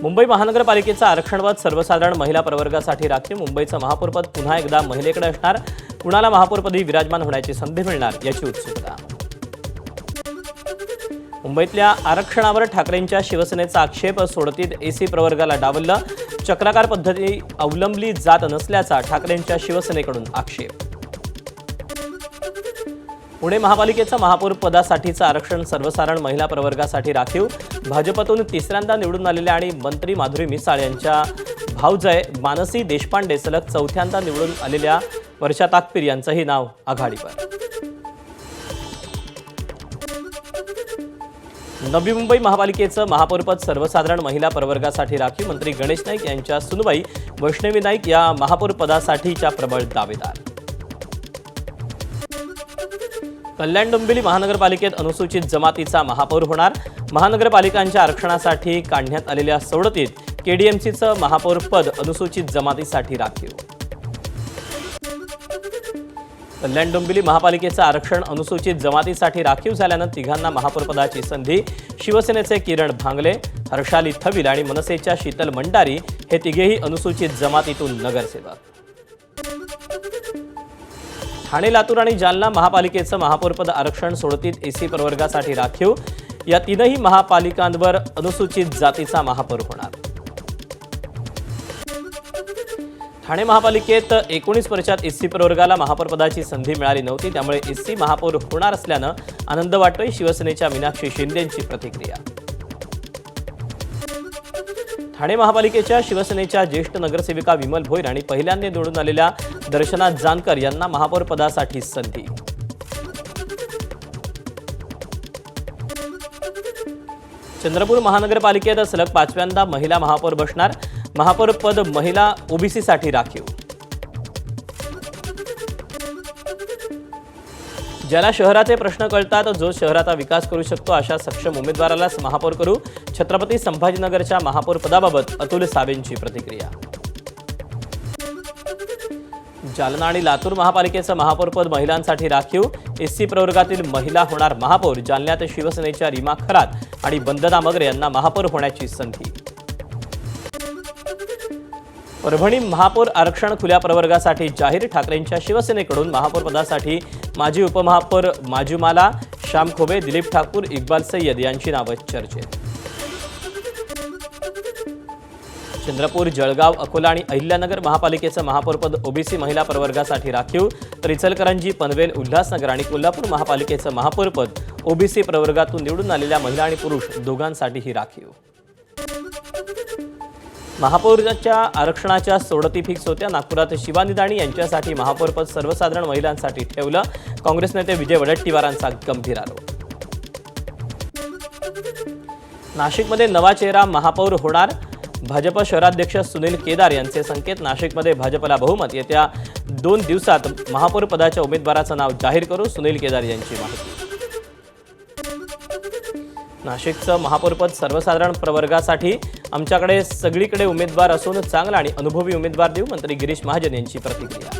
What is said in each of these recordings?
मुंबई महानगरपालिकेचा आरक्षणवाद सर्वसाधारण महिला प्रवर्गासाठी राखीव। मुंबईचं महापौरपद पुन्हा एकदा महिलेकडे असणार। कुणाला महापौरपदी विराजमान होण्याची संधी मिळणार याची उत्सुकता। मुंबईतल्या आरक्षणावर ठाकरेंच्या शिवसेनेचा आक्षेप। सोडतीत एसी प्रवर्गाला डावललं। चक्राकार पद्धती अवलंबली जात नसल्याचा ठाकरेंच्या शिवसेनेकडून आक्षेप। पुणे महापालिकेचं महापौर पदासाठीचं आरक्षण सर्वसाधारण महिला प्रवर्गासाठी राखीव। भाजपतून तिसऱ्यांदा निवडून आलेल्या आणि मंत्री माधुरी मिसाळ यांच्या भाऊजय मानसी देशपांडे सलग चौथ्यांदा निवडून आलेल्या वर्षा ताकपीर यांचंही नाव आघाडीवर। नवी मुंबई महापालिकेचं महापौरपद सर्वसाधारण महिला प्रवर्गासाठी राखीव। मंत्री गणेश नाईक यांच्या सुनबाई वैष्णवी नाईक या महापौर पदासाठीच्या प्रबळ दावेदार। कल्याण डोंबिवली महानगरपालिकेत अनुसूचित जमातीचा महापौर होणार। महानगरपालिकांच्या आरक्षणासाठी काढण्यात आलेल्या सोडतीत केडीएमसीचं महापौर पद अनुसूचित जमातीसाठी राखीव। कल्याण डोंबिवली महापालिकेचं आरक्षण अनुसूचित जमातीसाठी राखीव झाल्यानं तिघांना महापौरपदाची संधी। शिवसेनेचे किरण भांगले, हर्षाली थविल आणि मनसेच्या शीतल मंडारी हे तिघेही अनुसूचित जमातीतून नगरसेवक। ठाणे, लातूर आणि जालना महापालिकेचं महापौरपद आरक्षण सोडतीत एसी प्रवर्गासाठी राखीव। या तीनही महापालिकांवर अनुसूचित जातीचा महापौर होणार। ठाणे महापालिकेत 19 वर्षात एससी प्रवर्गाला महापौरपदाची संधी मिळाली नव्हती, त्यामुळे एससी महापौर होणार असल्यानं आनंद वाटतोय। शिवसेनेच्या मीनाक्षी शिंदेंची प्रतिक्रिया। ठाणे महापालिकेच्या शिवसेनेच्या ज्येष्ठ नगरसेविका विमल भोईर आणि पहिल्यांदा निवडून आलेल्या दर्शना जानकर यांना महापौर पदासाठी संधी। चंद्रपूर महानगरपालिकेत सलग 5व्यांदा महिला महापौर बसणार। महापौर पद महिला ओबीसीसाठी राखीव। ज्याला शहराचे प्रश्न कळतात, जो शहराचा विकास करू शकतो अशा सक्षम उमेदवारालाच महापौर करू। छत्रपती संभाजीनगरच्या महापौर पदाबाबत अतुल सावेंची प्रतिक्रिया। जालना आणि लातूर महापालिकेचं महापौरपद महिलांसाठी राखीव। एससी प्रवर्गातील महिला होणार महापौर। जालन्यात शिवसेनेच्या रीमा खरात आणि वंदना मगरे यांना महापौर होण्याची संधी। परभणी महापौर आरक्षण खुल्या प्रवर्गासाठी जाहीर। ठाकरेंच्या शिवसेनेकडून महापौर पदासाठी माजी उपमहापौर माजुमाला, श्याम खोबे, दिलीप ठाकूर, इक्बाल सय्यद यांची नावं चर्चेत। चंद्रपूर, जळगाव, अकोला आणि अहिल्यानगर महापालिकेचं महापौरपद ओबीसी महिला प्रवर्गासाठी राखीव। तर इचलकरंजी, पनवेल, उल्हासनगर आणि कोल्हापूर महापालिकेचं महापौरपद ओबीसी प्रवर्गातून निवडून आलेल्या महिला आणि पुरुष दोघांसाठीही राखीव। महापौराच्या आरक्षणाच्या सोडती फिक्स होत्या। नागपुरात शिवानी दाणी यांच्यासाठी महापौरपद सर्वसाधारण महिलांसाठी ठेवलं। काँग्रेस नेते विजय वडेट्टीवारांचा गंभीर आरोप। नाशिकमध्ये नवा चेहरा महापौर होणार। भाजप शहराध्यक्ष सुनील केदार यांचे संकेत। नाशिकमध्ये भाजपला बहुमत। येत्या 2 दिवसात महापौर पदाच्या उमेदवाराचं नाव जाहीर करू, सुनील केदार यांची माहिती। नाशिकचं महापौरपद सर्वसाधारण प्रवर्गासाठी आमच्याकडे सगळीकडे उमेदवार असून चांगला आणि अनुभवी उमेदवार देऊ, मंत्री गिरीश महाजन यांची प्रतिक्रिया।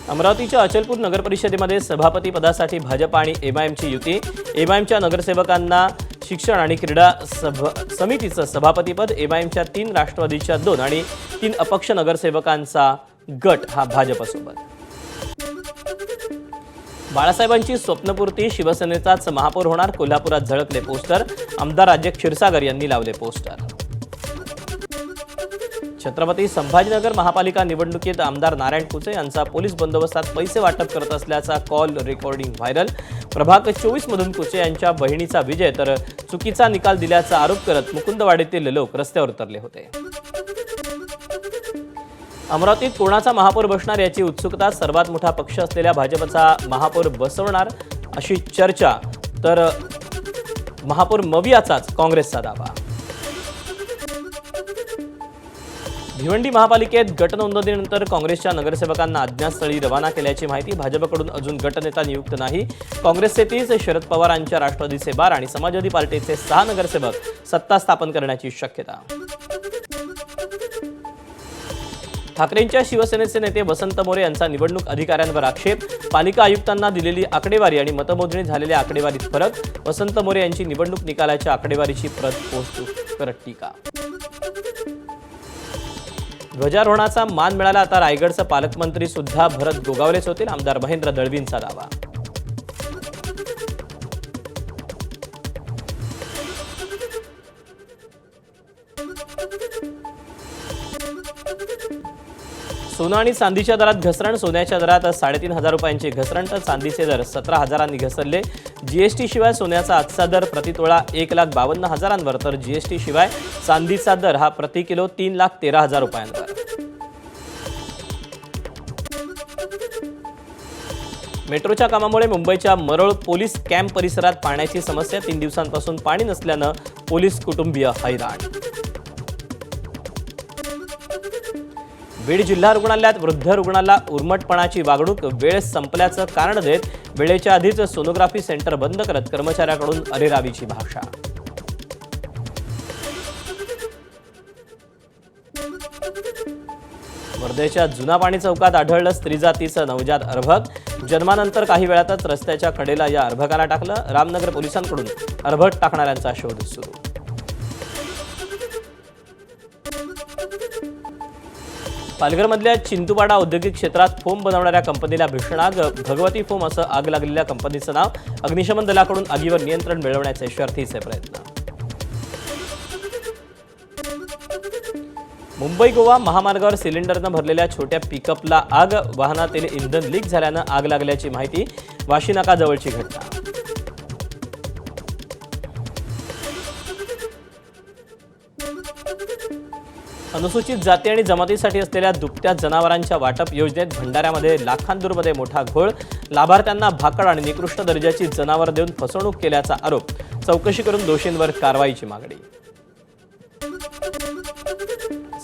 अमरावतीच्या अचलपूर नगरपरिषदेमध्ये सभापती पदासाठी भाजप आणि एमआयएमची युती। एमआयएमच्या नगरसेवकांना शिक्षण आणि क्रीडा समितीचं सभापतीपद। एमआयएमच्या 3, राष्ट्रवादीच्या 2 आणि 3 अपक्ष नगरसेवकांचा गट हा भाजपसोबत। बाळासाहेबांची स्वप्नपूर्ती, शिवसेनेचाच महापौर होणार। कोल्हापुरात झळकले पोस्टर। आमदार राज्य क्षीरसागर यांनी लावले पोस्टर। छत्रपती संभाजीनगर महापालिका निवडणुकीत आमदार नारायण कुचे यांचा पोलीस बंदोबस्तात पैसे वाटप करत असल्याचा कॉल रेकॉर्डिंग व्हायरल। प्रभाग 24 मधून कुचे यांच्या बहिणीचा विजय तर चुकीचा निकाल दिल्याचा आरोप करत मुकुंदवाडीतील लोक रस्त्यावर उतरले होते। अमरावतीत कोणाचा महापौर बसणार याची उत्सुकता। सर्वात मोठा पक्ष असलेल्या भाजपचा महापौर बसवणार अशी चर्चा, तर महापौर मवियाचाच काँग्रेसचा दावा। भिवंडी महापालिकेत गटनोंदणीनंतर काँग्रेसच्या नगरसेवकांना अज्ञातस्थळी रवाना केल्याची माहिती। भाजपकडून अजून गटनेता नियुक्त नाही। काँग्रेसचे 30, शरद पवारांच्या राष्ट्रवादीचे 12 आणि समाजवादी पार्टीचे 6 नगरसेवक सत्ता स्थापन करण्याची शक्यता। ठाकरेंच्या शिवसेनेचे नेते वसंत मोरे यांचा निवडणूक अधिकाऱ्यांवर आक्षेप, पालिका आयुक्तांना दिलेली आकडेवारी आणि मतमोजणी झालेल्या आकडेवारीत फरक, वसंत मोरे यांची निवडणूक निकालाच्या आकडेवारीची प्रत पोस्ट करत टीका. ध्वजारोहणाचा मान मिळाला, आता रायगडचे पालकमंत्री सुद्धा भरत गोगावलेच होतील, आमदार महेंद्र दळवींचा दावा. सोनं आणि चांदीच्या दरात घसरण, सोन्याच्या दरात 3,500 रुपयांची घसरण तर चांदीचे दर 17,000 घसरले. जीएसटी शिवाय सोन्याचा आजचा दर प्रतितोळा 1,52,000 तर जीएसटी शिवाय चांदीचा दर हा प्रति किलो 3,13,000 रुपयांवर. मेट्रोच्या कामामुळे मुंबईच्या मरोळ पोलीस कॅम्प परिसरात पाण्याची समस्या, 3 दिवसांपासून पाणी नसल्यानं पोलीस कुटुंबीय हैराण. बीड जिल्हा रुग्णालयात वृद्ध रुग्णाला उर्मटपणाची वागणूक, वेळ संपल्याचं कारण देत वेळेच्या आधीच सोनोग्राफी सेंटर बंद करत कर्मचाऱ्याकडून अरेरावीची भाषा. वर्धेच्या जुना पाणी चौकात आढळलं स्त्री जातीचं नवजात अर्भक, जन्मानंतर काही वेळातच रस्त्याच्या कडेला या अर्भकाला टाकलं. रामनगर पोलिसांकडून अर्भक टाकणाऱ्यांचा शोध सुरू. पालघरमधल्या चिंतूपाडा औद्योगिक क्षेत्रात फोम बनवणाऱ्या कंपनीला भीषण आग, भगवती फोम असं आग लागलेल्या कंपनीचं नाव. अग्निशमन दलाकडून आगीवर नियंत्रण मिळवण्याचे शर्थीचे प्रयत्न. मुंबई गोवा महामार्गावर सिलेंडरनं भरलेल्या छोट्या पिकअपला आग, वाहनातील इंधन लीक झाल्यानं आग लागल्याची माहिती. वाशी नाकाजवळची घटना. अनुसूचित जाती आणि जमातीसाठी असलेल्या दुभत्या जनावरांच्या वाटप योजनेत भंडाऱ्यामध्ये लाखांदूरमध्ये मोठा घोळ, लाभार्थ्यांना भाकड आणि निकृष्ट दर्जाची जनावर देऊन फसवणूक केल्याचा आरोप. चौकशी करून दोषींवर कारवाईची मागणी.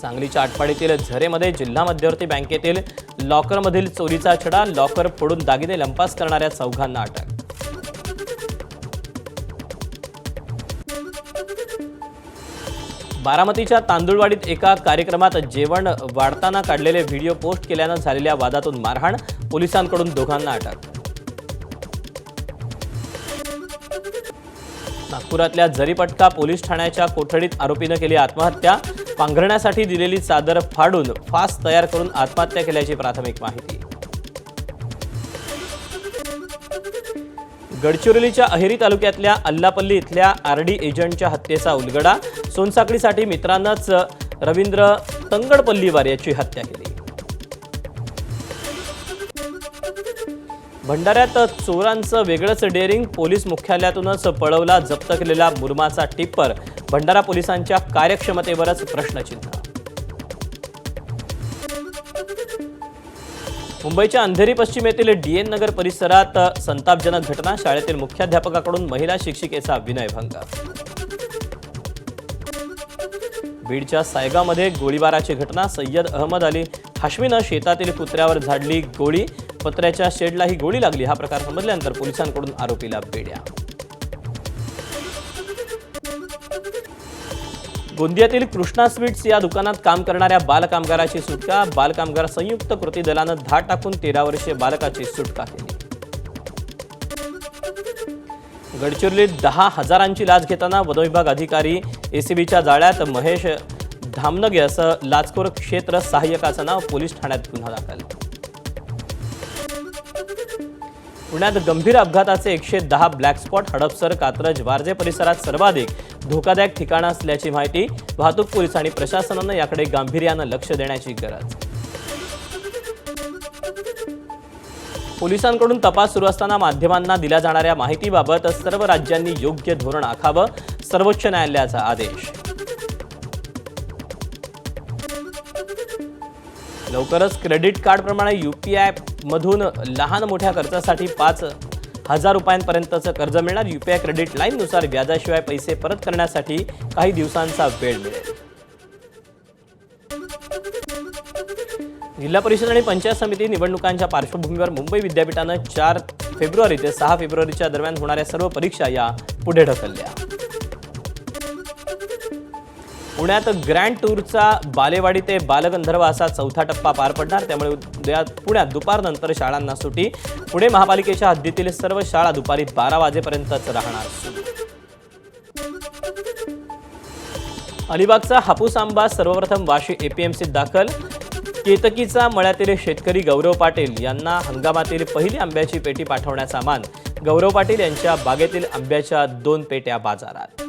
सांगलीच्या आटपाडीतील झरेमध्ये जिल्हा मध्यवर्ती बँकेतील लॉकरमधील चोरीचा छडा, लॉकर फोडून दागिने लंपास करणाऱ्या चौघांना अटक. बारामतीच्या तांदुळवाडीत एका कार्यक्रमात जेवण वाढताना काढलेले व्हिडिओ पोस्ट केल्यानं झालेल्या वादातून मारहाण, पोलिसांकडून दोघांना अटक. नागपुरातल्या जरीपटका पोलीस ठाण्याच्या कोठडीत आरोपीनं केली आत्महत्या, पांघरण्यासाठी दिलेली चादर फाडून फास तयार करून आत्महत्या केल्याची प्राथमिक माहिती. गडचिरोलीच्या अहेरी तालुक्यातल्या अल्लापल्ली इथल्या आरडी एजंटच्या हत्येचा उलगडा, सोनसाखळीसाठी मित्रांनंच रवींद्र तंगडपल्लीवार याची हत्या केली. भंडाऱ्यात चोरांचं वेगळंच डेअरिंग, पोलीस मुख्यालयातूनच पळवला जप्त केलेला मुरमाचा टिप्पर, भंडारा पोलिसांच्या कार्यक्षमतेवरच प्रश्नचिन्ह. मुंबईच्या अंधेरी पश्चिम येथील डीएन नगर परिसरात संतापजनक घटना, शाळेतील मुख्याध्यापकाकडून महिला शिक्षिकेचा विनयभंग. बीडच्या सायगावमध्ये गोळीबाराची घटना, सय्यद अहमद अली हाशमीनं शेतातील कुत्र्यावर झाडली गोळी, पत्र्याच्या शेडलाही गोळी लागली. हा प्रकार समजल्यानंतर पोलिसांकडून आरोपीला बेड्या. गोंदियातील कृष्णा स्वीट्स या दुकानात काम करणाऱ्या बालकामगाराची सुटका, बालकामगार संयुक्त कृती दलानं धाड टाकून 13 वर्षीय बालकाची सुटका केली. गडचिरोलीत 10,000ची लाच घेताना वनविभाग अधिकारी एसीबीच्या जाळ्यात, महेश धामनगे असं लाचखोर क्षेत्र सहाय्यकाचं नाव. पोलीस ठाण्यात गुन्हा दाखल. पुण्यात गंभीर अपघाताचे 110 ब्लॅक स्पॉट, हडपसर, कात्रज, वारजे परिसरात सर्वाधिक धोकादायक ठिकाणं असल्याची माहिती. वाहतूक पोलीस आणि प्रशासनानं याकडे गांभीर्यानं लक्ष देण्याची गरज. पोलिसांकडून तपास सुरू असताना माध्यमांना दिल्या जाणाऱ्या माहितीबाबत सर्व राज्यांनी योग्य धोरण आखावं, सर्वोच्च न्यायालयाचा आदेश. लवकरच क्रेडिट कार्डप्रमाणे यूपीआय मधून लहान मोठ्या खर्चासाठी 5,000 रुपयांपर्यंतचं कर्ज मिळणार. यूपीआय क्रेडिट लाईननुसार व्याजाशिवाय पैसे परत करण्यासाठी काही दिवसांचा वेळ मिळेल. जिल्हा परिषद आणि पंचायत समिती निवडणुकांच्या पार्श्वभूमीवर मुंबई विद्यापीठानं 4 फेब्रुवारी ते 6 फेब्रुवारीच्या दरम्यान होणाऱ्या सर्व परीक्षा या पुढे ढकलल्या. पुण्यात ग्रँड टूरचा बालेवाडी ते बालगंधर्व असा चौथा टप्पा पार पडणार, त्यामुळे उद्या पुण्यात दुपारनंतर शाळांना सुटी. पुणे महापालिकेच्या हद्दीतील सर्व शाळा दुपारी 12 वाजेपर्यंतच राहणार सुरू. अलिबागचा हापूस आंबा सर्वप्रथम वाशी एपीएमसीत दाखल. केतकीचा मळ्यातील शेतकरी गौरव पाटील यांना हंगामातील पहिली आंब्याची पेटी पाठवण्याचा मान. गौरव पाटील यांच्या बागेतील आंब्याच्या 2 पेट्या बाजारात.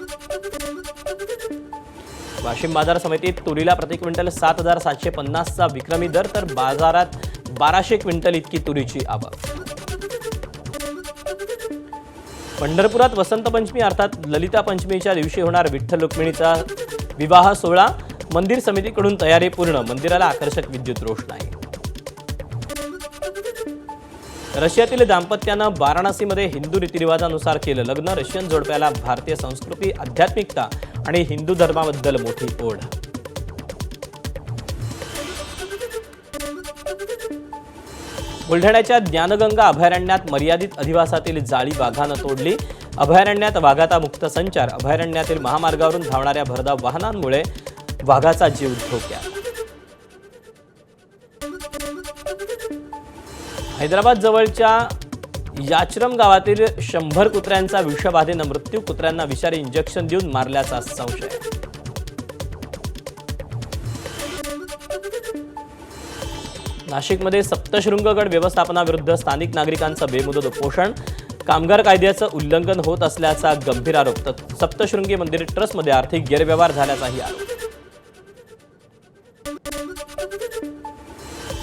वाशिम बाजार समितीत तुरीला प्रति क्विंटल 7,750चा विक्रमी दर, तर बाजारात 1200 क्विंटल इतकी तुरीची आवक. पंढरपुरात वसंत पंचमी अर्थात ललिता पंचमीच्या दिवशी होणार विठ्ठल रुक्मिणीचा विवाह सोहळा. मंदिर समितीकडून तयारी पूर्ण. मंदिराला आकर्षक विद्युत रोषणाई. रशियातील दाम्पत्यानं वाराणसीमध्ये हिंदू रीतिरिवाजानुसार केलं लग्न. रशियन जोडप्याला भारतीय संस्कृती, आध्यात्मिकता आणि हिंदू धर्माबद्दल मोठी ओढ. बुलढाण्याच्या ज्ञानगंगा अभयारण्यात मर्यादित अधिवासातील जाळी वाघानं तोडली. अभयारण्यात वाघाचा मुक्त संचार. अभयारण्यातील महामार्गावरून धावणाऱ्या भरधाव वाहनांमुळे वाघाचा जीव धोक्यात. हैदराबाद जवळच्या याचरम गावातील 100 कुत्र्यांचा विषबाधेनं मृत्यू. कुत्र्यांना विषारी इंजेक्शन देऊन मारल्याचा संशय. नाशिकमध्ये सप्तशृंगगड व्यवस्थापनाविरुद्ध स्थानिक नागरिकांचं बेमुदत उपोषण. कामगार कायद्याचं उल्लंघन होत असल्याचा गंभीर आरोप. सप्तशृंगी मंदिर ट्रस्टमध्ये आर्थिक गैरव्यवहार झाल्याचाही आरोप.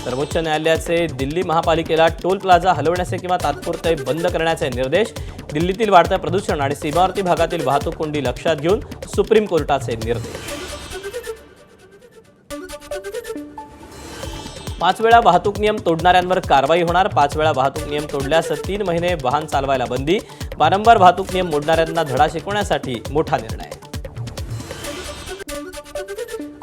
सर्वोच्च न्यायालयाचे दिल्ली महापालिकेला टोल प्लाझा हलवण्याचे किंवा तात्पुरते बंद करण्याचे निर्देश. दिल्लीतील वाढतं प्रदूषण आणि सीमावर्ती भागातील वाहतूक कोंडी लक्षात घेऊन सुप्रीम कोर्टाचे निर्देश. 5 वेळा वाहतूक नियम तोडणाऱ्यांवर कारवाई होणार. 5 वेळा वाहतूक नियम तोडल्यास 3 महिने वाहन चालवायला बंदी. वारंवार वाहतूक नियम मोडणाऱ्यांना धडा शिकवण्यासाठी मोठा निर्णय.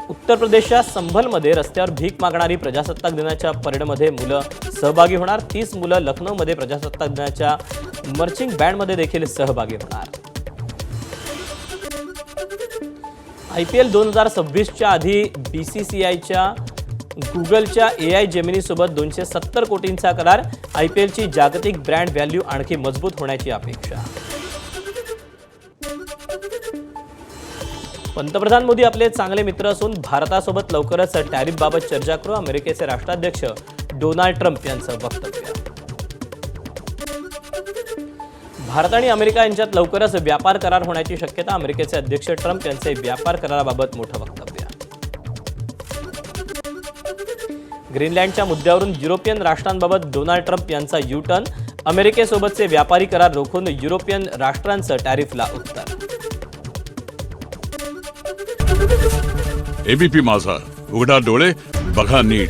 उत्तर प्रदेशच्या संभलमध्ये रस्त्यावर भीक मागणारी प्रजासत्ताक दिनाच्या परेडमध्ये मुलं सहभागी होणार. 30 मुलं लखनौमध्ये प्रजासत्ताक दिनाच्या मार्चिंग बँडमध्ये देखील सहभागी होणार. IPL 2026च्या आधी BCCIच्या गुगलच्या AI जेमिनी सोबत 270 कोटींचा करार. IPLची जागतिक ब्रँड व्हॅल्यू आणखी मजबूत होण्याची अपेक्षा. पंतप्रधान मोदी आपले चांगले मित्र असून भारतासोबत लवकरच टॅरिफबाबत चर्चा करू. अमेरिकेचे राष्ट्राध्यक्ष डोनाल्ड ट्रम्प यांचं वक्तव्य. भारत आणि अमेरिका यांच्यात लवकरच व्यापार करार होण्याची शक्यता. अमेरिकेचे अध्यक्ष ट्रम्प यांचे व्यापार कराराबाबत मोठं वक्तव्य. ग्रीनलँडच्या मुद्द्यावरून युरोपियन राष्ट्रांबाबत डोनाल्ड ट्रम्प यांचा यू-टर्न. अमेरिकेसोबतचे व्यापारी करार रोखून युरोपियन राष्ट्रांचं टॅरिफला उत्तर. एबीपी माझा, उघडा डोळे बघा नीट.